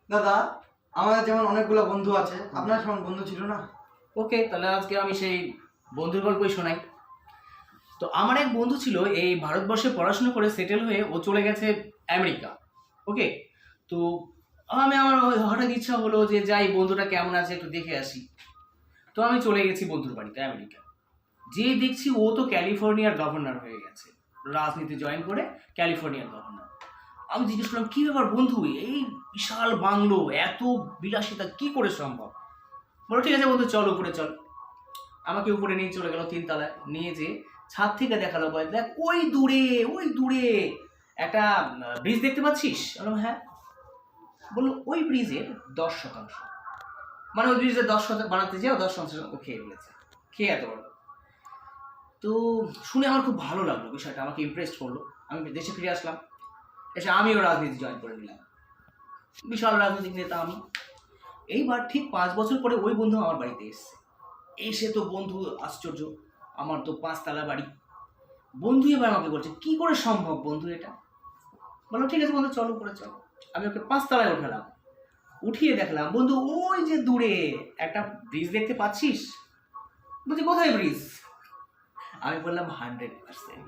দাদা, আমাদের যেমন অনেকগুলো বন্ধু আছে, আপনার সেমন বন্ধু ছিল না? ওকে, তাহলে আজকে আমি সেই বন্ধুর গল্পই শোনাই। তো আমার এক বন্ধু ছিল, এই ভারতবর্ষে পড়াশোনা করে সেটেল হয়ে ও চলে গেছে আমেরিকা। ওকে, তো আমার হঠাৎ ইচ্ছা হলো যে যাই, বন্ধুটা কেমন আছে একটু দেখে আসি। তো আমি চলে গেছি বন্ধুর বাড়িতে আমেরিকা। যে দেখছি ও তো ক্যালিফোর্নিয়ার গভর্নর হয়ে গেছে, রাজনীতি জয়েন করে ক্যালিফোর্নিয়ার গভর্নর। আমি জিজ্ঞেস করলাম, কি ব্যাপার বন্ধু, এই বিশাল বাংলো, এত বিলাসিতা কি করে সম্ভব? বলো ঠিক আছে বন্ধু, চল উপরে চল। আমাকে উপরে নিয়ে চলে গেল, তিনতলায় নিয়ে যে ছাদ থেকে দেখালো, বলে দেখ ওই দূরে, ওই দূরে একটা ব্রিজ দেখতে পাচ্ছিস? বললাম হ্যাঁ। বললো ওই ব্রিজের 10%, মানে ওই ব্রিজের 10% বানাতে যেও 10% ও খেয়ে ফেলেছে। খেয়ে এত বড়। তো শুনে আমার খুব ভালো লাগলো, বিষয়টা আমাকে ইমপ্রেস করলো। আমি দেশে ফিরে আসলাম, এসে আমিও রাজনীতি জয়েন করে নিলাম। বিশাল রাজনৈতিক নেতা আমি। এইবার ঠিক 5 বছর পরে ওই বন্ধু আমার বাড়িতে এসছে। এসে তো বন্ধু আশ্চর্য, আমার তো 5 তলা বাড়ি। বন্ধু এবার আমাকে বলছে, কি করে সম্ভব বন্ধু এটা? বললো ঠিক আছে বন্ধু, চলো উপরে চলো। আমি ওকে 5 তলায় উঠালাম। উঠিয়ে দেখলাম, বন্ধু ওই যে দূরে একটা ব্রিজ দেখতে পাচ্ছিস? বলছি কোথায় ব্রিজ? আমি বললাম 100%।